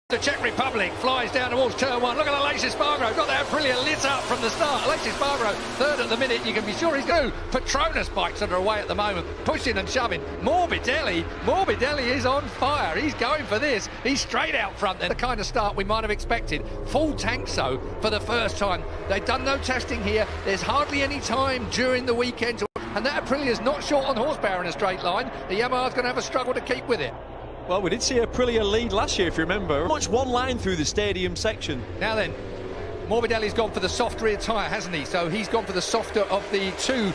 The Czech Republic flies down towards turn one. Look at Aleix Spargo. Got that brilliant lit up from the start. Aleix Spargo, third at the minute. You can be sure he's going. Petronas bikes that are away at the moment, pushing and shoving. Morbidelli is on fire. He's going for this. He's straight out front. The kind of start we might have expected. Full tank so for the first time. They've done no testing here. There's hardly any time during the weekend. And that Aprilia's not short on horsepower in a straight line. The Yamaha's going to have a struggle to keep with it. Well, we did see Aprilia lead last year, if you remember. Much one line through the stadium section. Now then, Morbidelli's gone for the soft rear tyre, hasn't he? So he's gone for the softer of the two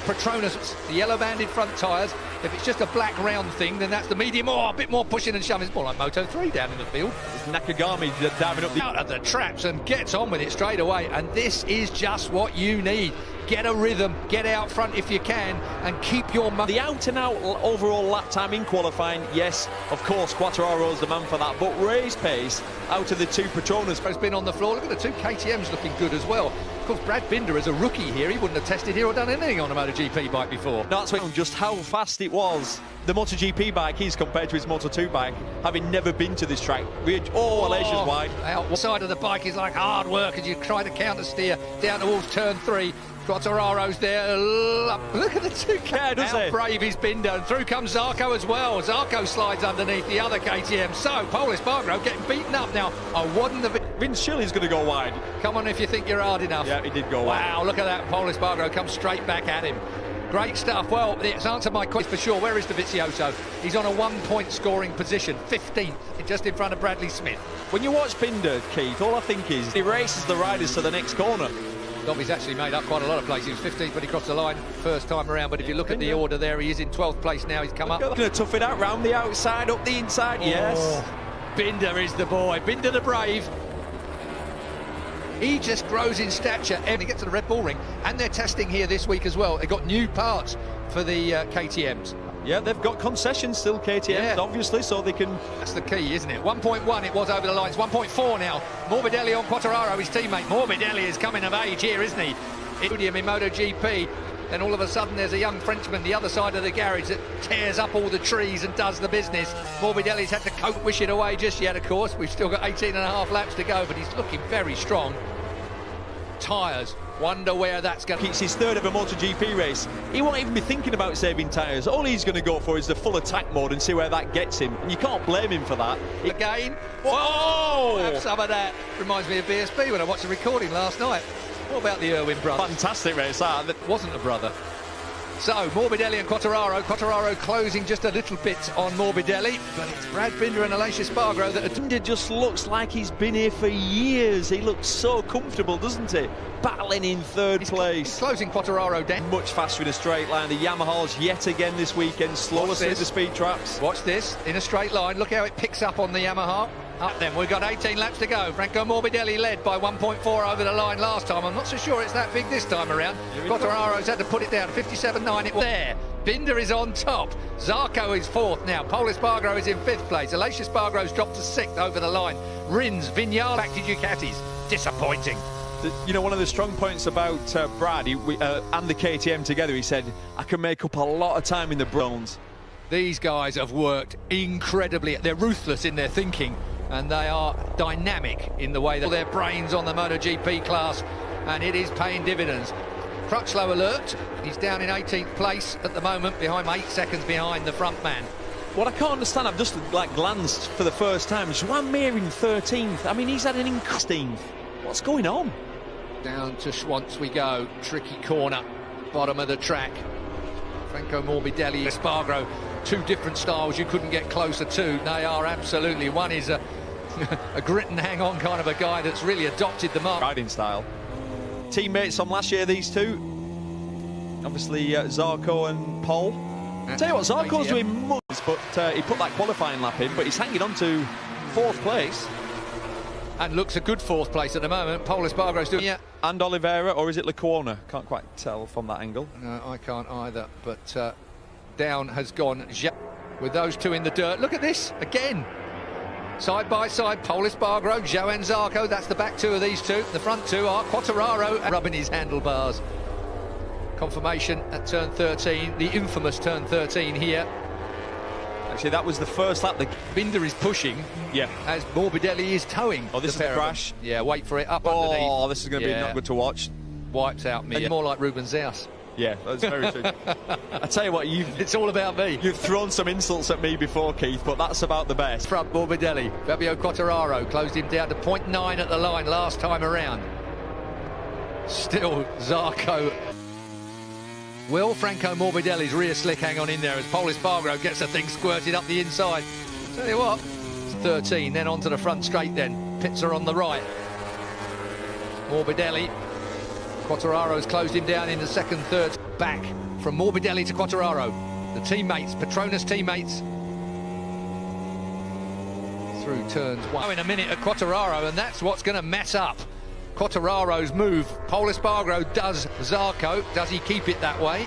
Petronas, the yellow-banded front tyres. If it's just a black round thing, then that's the medium. Oh, a bit more pushing and shoving. It's more like Moto 3 down in the field. It's Nakagami diving up out of the traps and gets on with it straight away. And this is just what you need. Get a rhythm, get out front if you can, and keep your money. The out-and-out overall lap time in qualifying, yes, of course, Quartararo's the man for that, but race pace out of the two Petronas has been on the floor. Look at the two KTMs looking good as well. Of course, Brad Binder is a rookie here. He wouldn't have tested here or done anything on a MotoGP bike before. That's just how fast it was. The MotoGP bike is compared to his Moto2 bike, having never been to this track. Aleix wide. Out one side of the bike is like hard work as you try to counter steer down towards turn 3. Quartararo's there. Look at the two cars. Yeah, how brave he's been done. Through comes Zarco as well. Zarco slides underneath the other KTM. So, Pol Espargaro getting beaten up now. I wouldn't have... Vince Chili's going to go wide. Come on if you think you're hard enough. Yeah, he did go wide. Wow, look at that. Pol Espargaro comes straight back at him. Great stuff. Well, it's answered my question for sure. Where is Dovizioso? He's on a 1-point scoring position, 15th, just in front of Bradley Smith. When you watch Binder, Keith, all I think is he races the riders to the next corner. Dobby's actually made up quite a lot of places. He was 15th when he crossed the line first time around, but if you look at the order there, he is in 12th place now. He's come up. Going to tough it out round the outside, up the inside, yes. Binder is the boy. Binder the brave. He just grows in stature and he gets to the Red Bull Ring, and they're testing here this week as well. They've got new parts for the KTMs. Yeah, they've got concessions still, KTMs, obviously, so they can... That's the key, isn't it? 1.1 it was over the lines, 1.4 now. Morbidelli on Quartararo, his teammate. Morbidelli is coming of age here, isn't he? Podium in MotoGP. Then all of a sudden there's a young Frenchman the other side of the garage that tears up all the trees and does the business. Morbidelli's had to cope wish it away just yet, of course. We've still got 18.5 laps to go, but he's looking very strong. Tyres, wonder where that's going to... It's his third ever MotoGP race. He won't even be thinking about saving tyres. All he's going to go for is the full attack mode and see where that gets him. And you can't blame him for that. Again. Whoa! Have some of that. Reminds me of BSB when I watched the recording last night. What about the Irwin brothers? Fantastic race, that wasn't a brother. So, Morbidelli and Quartararo. Quartararo closing just a little bit on Morbidelli, but it's Brad Binder and Aleix Spargo that... Binder just looks like he's been here for years. He looks so comfortable, doesn't he? Battling in third place. He's closing Quartararo down. Much faster in a straight line. The Yamahas yet again this weekend, slower through the speed traps. Watch this, in a straight line. Look how it picks up on the Yamaha. Up then, we've got 18 laps to go. Franco Morbidelli led by 1.4 over the line last time. I'm not so sure it's that big this time around. Quartararo's had to put it down. 57.9 it was there. Binder is on top. Zarco is 4th now. Pol Espargaro is in 5th place. Aleix Spargo's dropped to 6th over the line. Rins, Vignale back to Ducatis. Disappointing. You know, one of the strong points about Brad and the KTM together, he said, I can make up a lot of time in the Browns. These guys have worked incredibly. They're ruthless in their thinking, and they are dynamic in the way that their brains on the MotoGP class, and it is paying dividends. Crutchlow alert. He's down in 18th place at the moment, behind 8 seconds behind the front man. What I can't understand, I've just glanced for the first time, Joan Mir in 13th. I mean, he's had an incredible... What's going on? Down to Schwantz we go. Tricky corner, bottom of the track. Franco Morbidelli, Espargaro, two different styles you couldn't get closer to. They are absolutely. One is a grit and hang on kind of a guy that's really adopted the mark. Riding style. Teammates from last year, these two. Obviously, Zarco and Pol. Tell you what, Zarco's doing much, but he put that qualifying lap in, but he's hanging on to 4th place. And looks a good 4th place at the moment. Pol Espargaro's doing... Yeah. And Oliveira, or is it Lecuona? Can't quite tell from that angle. No, I can't either, but down has gone with those two in the dirt. Look at this, again. Side by side, Pol Espargaro, Joan Zarco, that's the back two of these two. The front two are Quartararo rubbing his handlebars. Confirmation at turn 13, the infamous turn 13 here. Actually, that was the first lap. Binder is pushing, as Morbidelli is towing. Oh, this is the crash. Yeah, wait for it, up underneath. Oh, this is going to be not good to watch. Wipes out me. More like Ruben Zeus. Yeah, that's very true. I tell you what, it's all about me. You've thrown some insults at me before, Keith, but that's about the best. Front Morbidelli. Fabio Quartararo closed him down to 0.9 at the line last time around. Still Zarco. Will Franco Morbidelli's rear slick hang on in there as Pol Espargaro gets the thing squirted up the inside? Tell you what, it's 13, then onto the front straight then. Pits are on the right. Morbidelli. Quartararo's closed him down in the second, third. Back from Morbidelli to Quartararo. The teammates, Petronas teammates. Through turns one. In a minute at Quartararo, and that's what's going to mess up Quartararo's move. Pol Espargaro does Zarco. Does he keep it that way?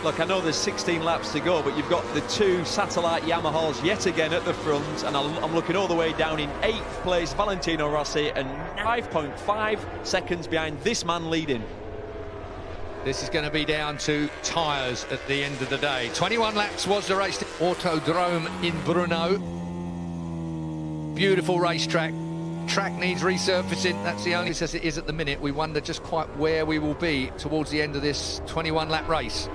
Look, I know there's 16 laps to go, but you've got the two satellite Yamahas yet again at the front, and I'm looking all the way down in 8th place, Valentino Rossi, and 5.5 seconds behind this man leading. This is going to be down to tyres at the end of the day. 21 laps was the race. Autodrome in Brno. Beautiful racetrack. Track needs resurfacing. That's the only as it is at the minute. We wonder just quite where we will be towards the end of this 21-lap race.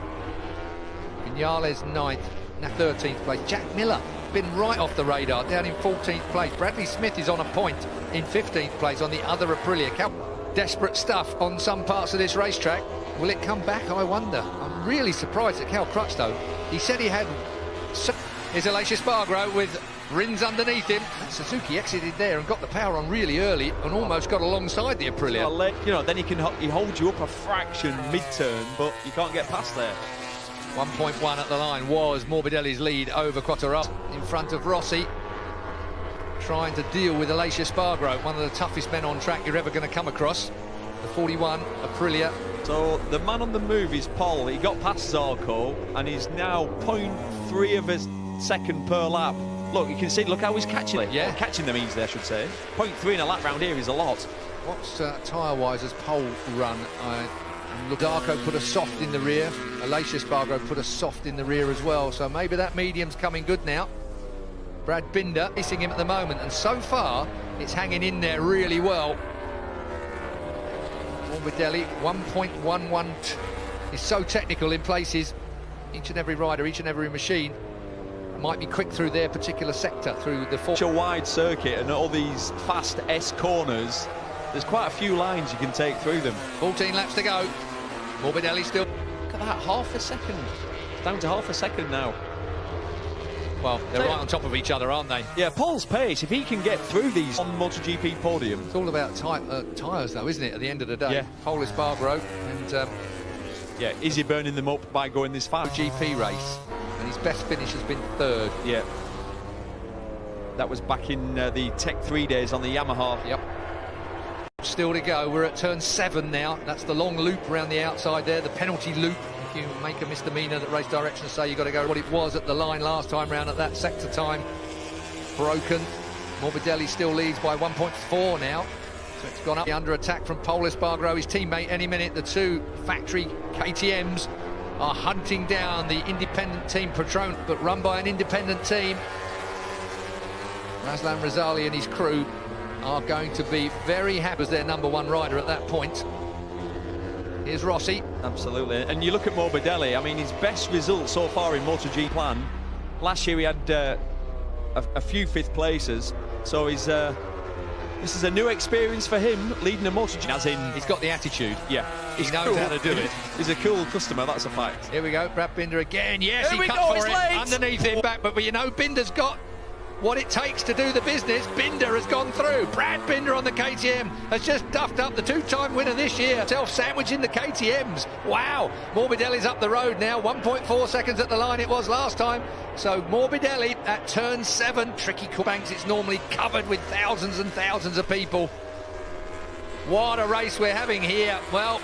Vinales 9th, now 13th place. Jack Miller been right off the radar, down in 14th place. Bradley Smith is on a point in 15th place on the other Aprilia. Desperate stuff on some parts of this racetrack. Will it come back, I wonder? I'm really surprised at Cal Crutchlow. He said he had... Here's Aleix Espargaro with Rins underneath him. Suzuki exited there and got the power on really early and almost got alongside the Aprilia. Well, you know, then he holds you up a fraction mid-turn, but you can't get past there. 1.1 at the line was Morbidelli's lead over Quartararo in front of Rossi, trying to deal with Aleix Espargaro, one of the toughest men on track you're ever going to come across. The 41 Aprilia. So the man on the move is Pol. He got past Zarco and he's now 0.3 of a second per lap. Look, you can see, look how he's catching it. Yeah, catching them easily, I should say. 0.3 in a lap round here is a lot. What's tyre-wise as Pol run? Zarco put a soft in the rear. Aleix Espargaro put a soft in the rear as well. So maybe that medium's coming good now. Brad Binder racing him at the moment, and so far it's hanging in there really well. Morbidelli 1.11 is so technical in places. Each and every rider, each and every machine might be quick through their particular sector, through the such a wide circuit and all these fast S corners. There's quite a few lines you can take through them. 14 laps to go. Morbidelli still. Look at that, half a second. It's down to half a second now. Well, they're right on top of each other, aren't they? Yeah, Pol's pace, if he can get through these on MotoGP podium. It's all about tyres, though, isn't it, at the end of the day? Yeah. Pol Espargaro and... yeah, is he burning them up by going this fast? GP race, and his best finish has been 3rd. Yeah. That was back in the Tech 3 days on the Yamaha. Yep. Still to go. We're at turn 7 now. That's the long loop around the outside there, the penalty loop. If you make a misdemeanor that race directions say you've got to go what it was at the line last time round at that sector time. Broken. Morbidelli still leads by 1.4 now. So it's gone up under attack from Pol Espargaro, his teammate. Any minute the two factory KTMs are hunting down the independent team Petronas, but run by an independent team. Razlan Razali and his crew are going to be very happy as their #1 rider at that point. Here's Rossi. Absolutely. And you look at Morbidelli, I mean, his best result so far in MotoGP plan. Last year he had a few 5th places, so he's this is a new experience for him, leading a MotoGP. As in, he's got the attitude. Yeah. He knows how to do it. He's a cool customer, that's a fact. Here we go, Brad Binder again. Yes, he cut for it. Underneath him, back, but you know, Binder's got what it takes to do the business. Binder has gone through. Brad Binder on the KTM has just duffed up the 2-time winner this year. Self-sandwiching the KTMs. Wow. Morbidelli's up the road now. 1.4 seconds at the line it was last time. So Morbidelli at turn 7. Tricky banks. It's normally covered with thousands and thousands of people. What a race we're having here. Well,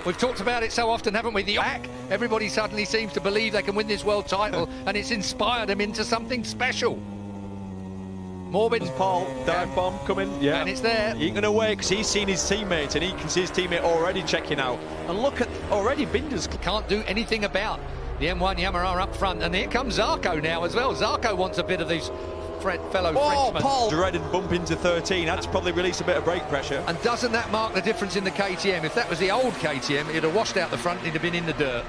we've talked about it so often, haven't we? The back. Everybody suddenly seems to believe they can win this world title, and it's inspired them into something special. Morbid. Pol, dive bomb coming, yeah. And it's there. He ain't going to wait because he's seen his teammate and he can see his teammate already checking out. And look at already Binder's. Can't do anything about The M1 Yamaha up front, and here comes Zarco now as well. Zarco wants a bit of these fellow Frenchmen. Paul! Dread and bump into 13. That's probably released a bit of brake pressure. And doesn't that mark the difference in the KTM? If that was the old KTM, it'd have washed out the front, it'd have been in the dirt.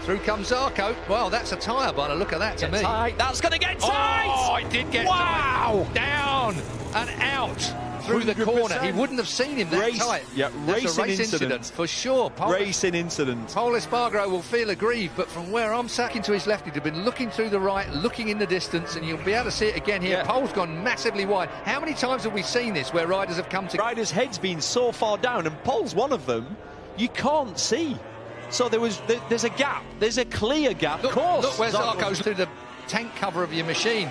Through comes Zarco. Well, that's a tyre by the look of that to me. Tight. That's going to get tight! Oh, it did get tight. Down and out through the corner. He wouldn't have seen him that tight. Yeah, that's a race incident for sure. Racing incident. Pol Espargaro will feel aggrieved, but from where I'm sacking to his left, he'd have been looking through the right, looking in the distance, and you'll be able to see it again here. Yeah. Pol's gone massively wide. How many times have we seen this where riders have come to... Riders' heads been so far down, and Pol's one of them, you can't see. So there's a gap. There's a clear gap. Look, of course. Look where Zarco's through the tank cover of your machine.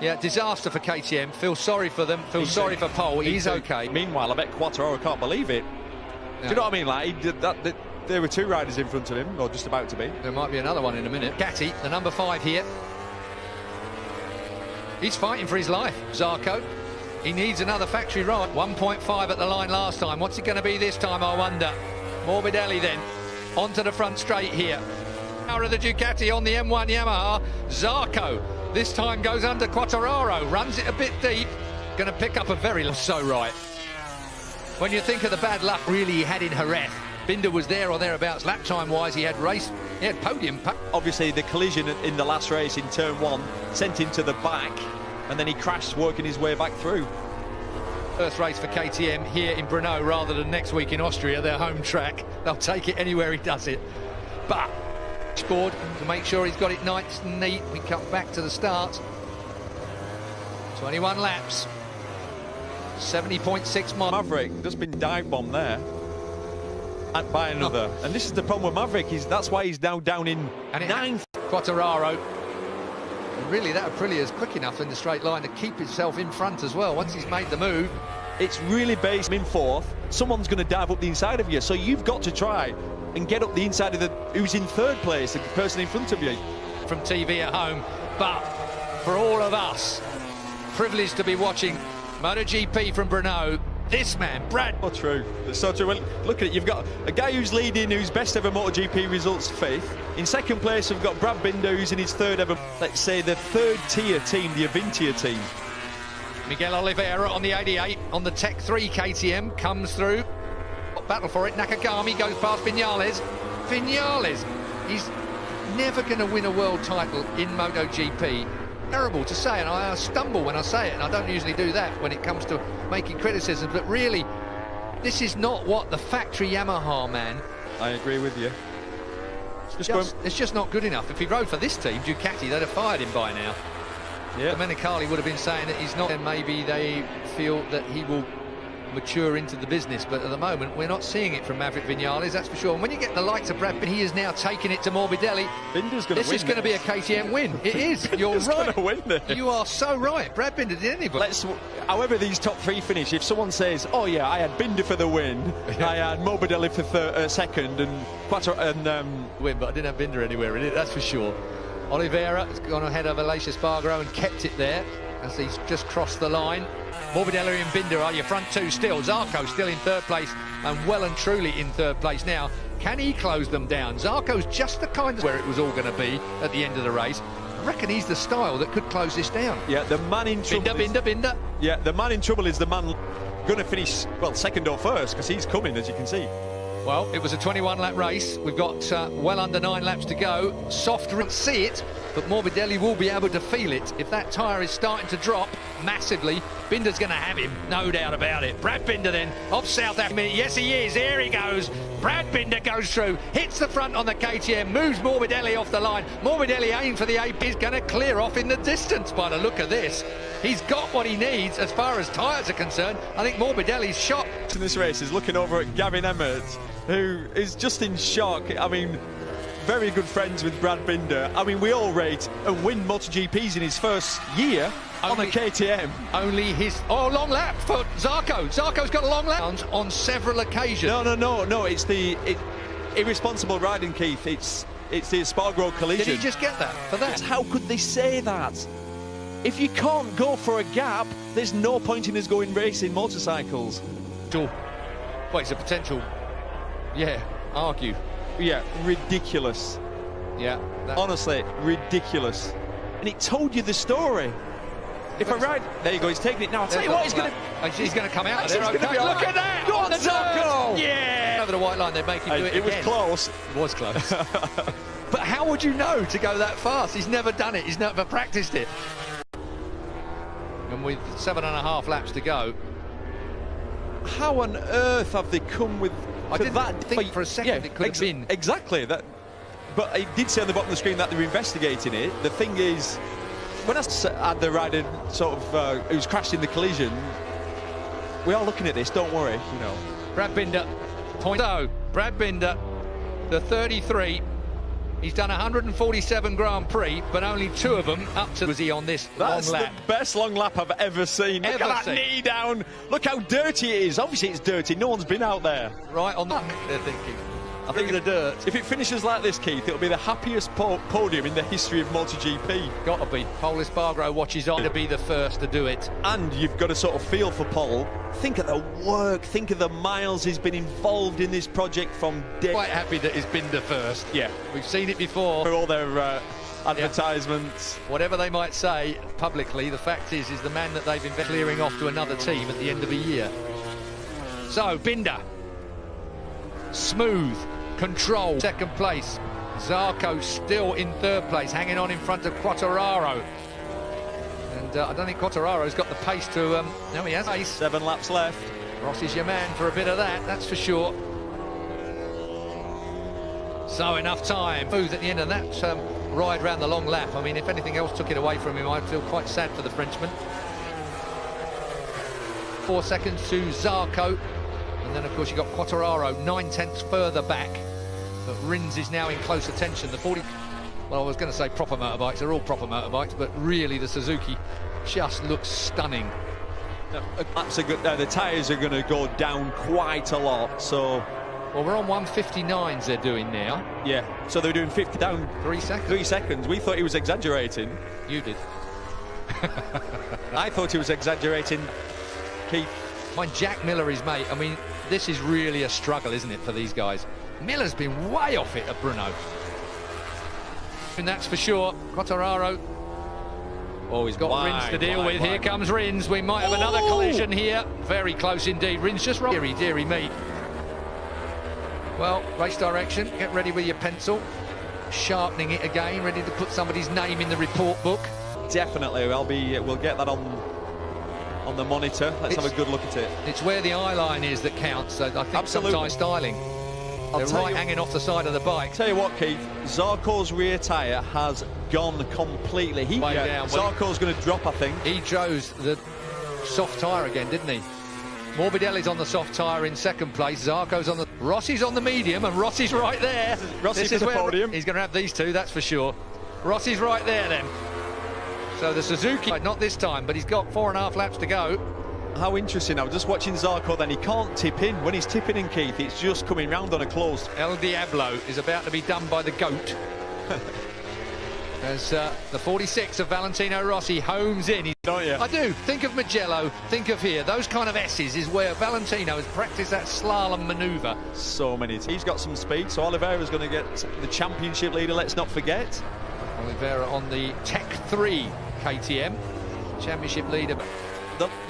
Yeah, disaster for KTM. Feel sorry for them. Feel sorry for Pol. He's okay. Meanwhile, I bet Quattraro can't believe it. Yeah. Do you know what I mean? Like, he did that, there were two riders in front of him, or just about to be. There might be another one in a minute. Gatti, the number 5 here. He's fighting for his life, Zarco. He needs another factory ride. 1.5 at the line last time. What's it going to be this time, I wonder? Morbidelli then, onto the front straight here. Power of the Ducati on the M1 Yamaha. Zarco, this time goes under Quattraro, runs it a bit deep. Going to pick up a very... So right. When you think of the bad luck really he had in Jerez, Binder was there or thereabouts. Lap time-wise, he had podium. Obviously, the collision in the last race in turn 1 sent him to the back, and then he crashed, working his way back through. First race for KTM here in Brno rather than next week in Austria, their home track. They'll take it anywhere he does it. But board to make sure he's got it nice and neat. We come back to the start. 21 laps. 70.6 miles. Maverick just been dive bombed there and by another. And this is the problem with Maverick. That's why he's now down in 9th. Quattraro. And really, that Aprilia is quick enough in the straight line to keep himself in front as well. Once he's made the move, it's really based in 4th. Someone's going to dive up the inside of you, so you've got to try and get up the inside of who's in 3rd place, the person in front of you. From TV at home, but for all of us, privileged to be watching MotoGP from Brno. This man, Brad. So true. It's so true. Well, look at it. You've got a guy who's leading, who's best ever MotoGP results 5th. In 2nd place, we've got Brad Binder, who's in his 3rd ever, let's say, the 3rd tier team, the Avintia team. Miguel Oliveira on the 88 on the Tech 3 KTM comes through. Battle for it. Nakagami goes past Vinales. Vinales, he's never going to win a world title in MotoGP. Terrible to say, and I stumble when I say it, and I don't usually do that when it comes to making criticisms, but really, this is not what the factory Yamaha, man. I agree with you. It's just not good enough. If he rode for this team, Ducati, they'd have fired him by now. Yeah. Domenicali would have been saying that he's not, and maybe they feel that he will mature into the business, but at the moment we're not seeing it from Maverick Vinales, that's for sure. And when you get the likes of Brad, he is now taking it to Morbidelli. This is going to be a KTM win. It is. You're right. Win this. You are so right. Brad Binder did anybody. However these top 3 finish, if someone says, oh yeah, I had Binder for the win, I had Morbidelli for 2nd, and Quattro and win, but I didn't have Binder anywhere in it, that's for sure. Oliveira has gone ahead of Aleix Espargaro and kept it there as he's just crossed the line. Morbidelli and Binder are your front 2 still. Zarco still in 3rd place, and well and truly in 3rd place now. Can he close them down? Zarco's just the kind of where it was all going to be at the end of the race. I reckon he's the style that could close this down. Yeah, the man in trouble. Binder. Yeah, the man in trouble is the man going to finish, well, 2nd or 1st, because he's coming, as you can see. Well, it was a 21-lap race. We've got well under 9 laps to go. Soft, see it, but Morbidelli will be able to feel it. If that tyre is starting to drop massively, Binder's going to have him, no doubt about it. Brad Binder then, off South Africa. Yes, he is. Here he goes. Brad Binder goes through, hits the front on the KTM, moves Morbidelli off the line. Morbidelli aimed for the AP, is going to clear off in the distance by the look of this. He's got what he needs as far as tyres are concerned. I think Morbidelli's shot. In this race is looking over at Gavin Emmett, who is just in shock. I mean, very good friends with Brad Binder. I mean, we all rate and win MotoGPs in his 1st year on a KTM. Only his long lap for Zarco. Zarco's got a long lap on several occasions. No. It's the irresponsible riding, Keith. It's the Espargaro collision. Did he just get that for that? How could they say that? If you can't go for a gap, there's no point in us going racing motorcycles. Well, it's a potential. Yeah, argue. Yeah, ridiculous. Yeah. Honestly, ridiculous. And it told you the story. If I ride, there you go. He's taking it now. I'll tell you what, he's going to come out of there. Okay. Look at that! Go on, Zarco! Yeah! Over the white line, they'd make him do it again. Was close. It was close. But how would you know to go that fast? He's never done it. He's never practiced it. And with 7.5 laps to go, how on earth have they come with? I didn't think for a second it could have been exactly that. But it did say on the bottom of the screen that they're investigating it. The thing is, when I had the rider sort of who's crashed in the collision, we are looking at this. Don't worry, you know. Brad Binder, .0. Brad Binder, the 33. He's done 147 Grand Prix, but only 2 of them up to was he on this long lap. That's the best long lap I've ever seen. Look at that knee down. Look how dirty it is. Obviously it's dirty. No one's been out there. Right on the they're thinking. I think the dirt. If it finishes like this, Keith, it'll be the happiest podium in the history of MotoGP. Got to be. Pol Espargaro watches on to be the first to do it. And you've got to sort of feel for Pol. Think of the work, think of the miles he's been involved in this project from day. Quite happy that he's been the first. Yeah. We've seen it before. For all their advertisements. Yeah. Whatever they might say publicly, the fact is the man that they've been clearing off to another team at the end of the year. So, Binder. Smooth. Control. Second place. Zarco still in third place, hanging on in front of Quartararo. And I don't think Quartararo's got the pace to... no, he has pace. 7 laps left. Rossi's your man for a bit of that, that's for sure. So enough time. Smooth at the end of that ride round the long lap. I mean, if anything else took it away from him, I'd feel quite sad for the Frenchman. 4 seconds to Zarco. And then, of course, you've got Quartararo 9/10 further back. But Rins is now in close attention. The 40... Well, I was going to say proper motorbikes. They're all proper motorbikes. But really, the Suzuki just looks stunning. That's a good... the tyres are going to go down quite a lot, so... Well, we're on 159s they're doing now. Yeah, so they're doing 50 down... 3 seconds. 3 seconds. We thought he was exaggerating. You did. I thought he was exaggerating, Keith. Mind Jack Miller, his mate. I mean, this is really a struggle, isn't it, for these guys? Miller's been way off it at Brno. And that's for sure. Quartararo. Oh, he's got Rins to deal with. Here comes Rins. We might have another collision here. Very close indeed. Rins just wrong. Deary me. Well, race direction. Get ready with your pencil. Sharpening it again. Ready to put somebody's name in the report book. Definitely. We'll get that on the monitor. Let's have a good look at it. It's where the eye line is that counts. So I think sometimes styling. They're right hanging off the side of the bike. Tell you what, Keith, Zarco's rear tyre has gone completely. Down. Zarco's going to drop, I think. He chose the soft tyre again, didn't he? Morbidelli's on the soft tyre in second place. Zarco's on the... Rossi's on the medium, and Rossi's right there. Rossi for the podium. He's going to have these two, that's for sure. Rossi's right there, then. So the Suzuki, not this time, but he's got 4.5 laps to go. How interesting. I was just watching Zarco, then he can't tip in. When he's tipping in, Keith, it's just coming round on a closed. El Diablo is about to be done by the goat. As the 46 of Valentino Rossi homes in. Don't you? I do. Think of Mugello, think of here. Those kind of S's is where Valentino has practiced that slalom manoeuvre. So many. He's got some speed, so Oliveira's going to get the championship leader, let's not forget. Oliveira on the Tech 3 KTM. Championship leader.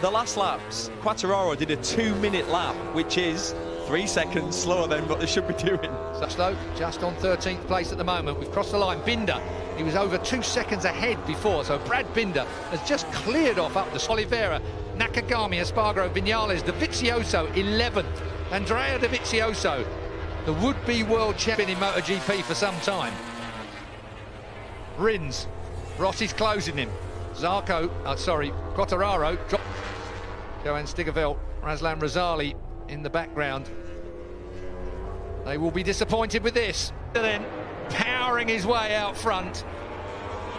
The last laps, Quartararo did a 2-minute lap, which is 3 seconds slower than what they should be doing. Such though, just on 13th place at the moment. We've crossed the line. Binder, he was over 2 seconds ahead before, so Brad Binder has just cleared off up the Oliveira, Nakagami, Espargaro, Vinales, Dovizioso 11th. Andrea Dovizioso, the would-be world champion in MotoGP for some time. Rins, Rossi's closing him. Quartararo, Johan Stigavelt, Razlan Razali in the background. They will be disappointed with this. Then powering his way out front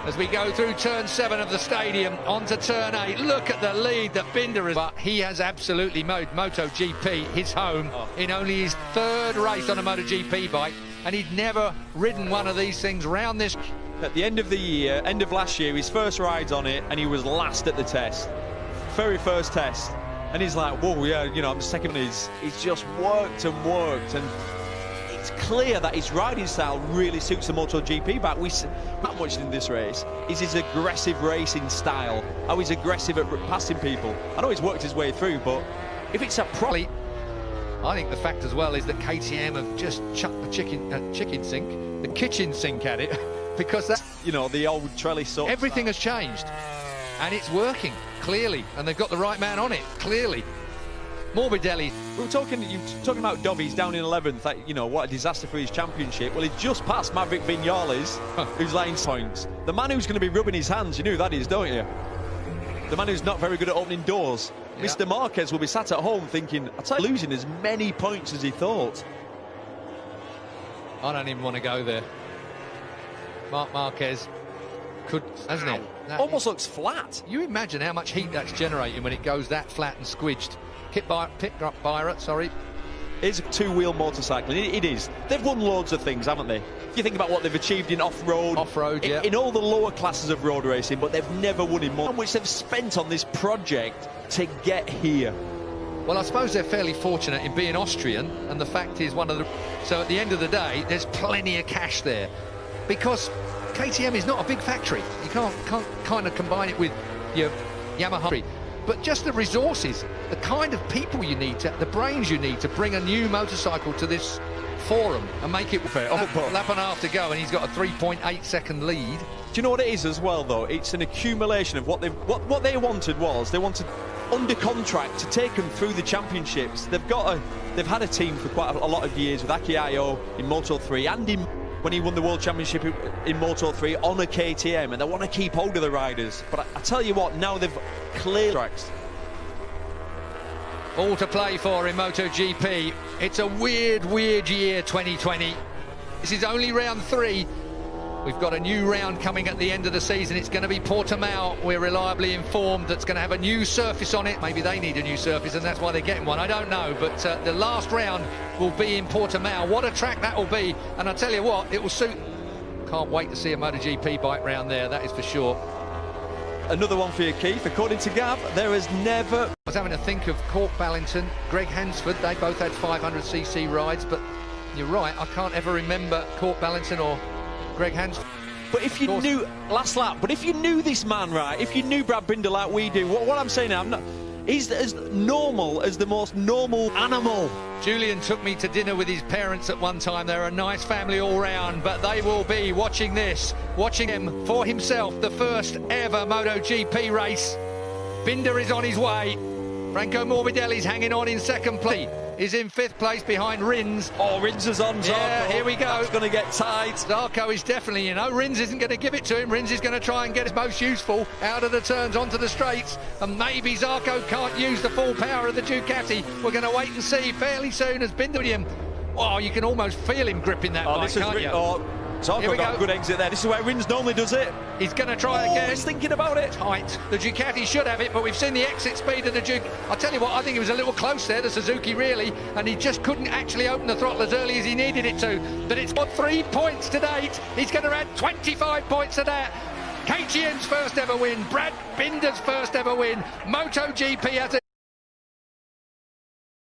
as we go through turn 7 of the stadium onto turn 8. Look at the lead that Binder has. But he has absolutely made MotoGP his home in only his 3rd race on a MotoGP bike, and he'd never ridden one of these things round this. At the end of the year, end of last year, his first rides on it, and he was last at the test. Very first test. And he's like, whoa, yeah, you know, I'm second. He's just worked and worked, and it's clear that his riding style really suits the MotoGP bike. Not much in this race is his aggressive racing style, how he's aggressive at passing people. I know he's worked his way through, but if it's a I think the fact as well is that KTM have just chucked the kitchen sink at it because that's, you know, the old trellis sort. Everything has changed and it's working clearly, and they've got the right man on it clearly. Morbidelli. You were talking about Dovy's down in 11th. Like, you know, what a disaster for his championship. Well, he's just passed Maverick Vinales, who's laying points. The man who's going to be rubbing his hands, you knew that is, don't you? The man who's not very good at opening doors. Yeah. Mr. Marquez will be sat at home thinking, I'll tell you, losing as many points as he thought. I don't even want to go there. Marc Marquez could, hasn't it? That almost looks flat. You imagine how much heat that's generating when it goes that flat and squidged. Picked up Byra, sorry. It's a two-wheel motorcycle. It is. They've won loads of things, haven't they? If you think about what they've achieved in off-road. Off-road, yeah. In all the lower classes of road racing, but they've never won in more. How much they've spent on this project to get here. Well, I suppose they're fairly fortunate in being Austrian, and the fact is so at the end of the day, there's plenty of cash there. Because KTM is not a big factory. You can't kind of combine it with your Yamaha. But just the resources, the kind of people you need, the brains you need to bring a new motorcycle to this forum and make it fair. Lap and a half to go, and he's got a 3.8 second lead. Do you know what it is as well, though? It's an accumulation of what they wanted was they wanted under contract to take them through the championships. They've had a team for quite a lot of years with Aki Ayo in Moto 3 and when he won the World Championship in Moto 3 on a KTM, and they want to keep hold of the riders. But I tell you what, now they've cleared tracks. All to play for in MotoGP. It's a weird year, 2020. This is only round 3. We've got a new round coming at the end of the season. It's going to be Portimao. We're reliably informed that's going to have a new surface on it. Maybe they need a new surface and that's why they're getting one. I don't know, but the last round will be in Portimao. What a track that will be. And I tell you what, it will suit. Can't wait to see a MotoGP bike round there, that is for sure. Another one for you, Keith. According to Gav, there has never... I was having to think of Cork Ballington, Greg Hansford. They both had 500cc rides, but you're right, I can't ever remember Cork Ballington or Greg Hansford. But if you knew, last lap, but if you knew this man, right, if you knew Brad Binder like we do, what I'm saying now, he's as normal as the most normal animal. Julian took me to dinner with his parents at one time. They're a nice family all round, but they will be watching this, watching him for himself, the first ever MotoGP race. Binder is on his way. Franco Morbidelli's hanging on in second place. Is in 5th place behind Rins. Oh, Rins is on Zarco. Yeah, here we go. That's going to get tight. Zarco is definitely, Rins isn't going to give it to him. Rins is going to try and get his most useful out of the turns onto the straights. And maybe Zarco can't use the full power of the Ducati. We're going to wait and see fairly soon as Binder with him. Oh, you can almost feel him gripping that bike, can't you? Zarco got a good exit there. This is where Rins normally does it. He's going to try again. He's thinking about it. Tight. The Ducati should have it, but we've seen the exit speed of the Ducati. I'll tell you what, I think he was a little close there, the Suzuki, really, and he just couldn't actually open the throttle as early as he needed it to. But it's got 3 points to date. He's going to add 25 points to that. KTM's first ever win. Brad Binder's first ever win. MotoGP has a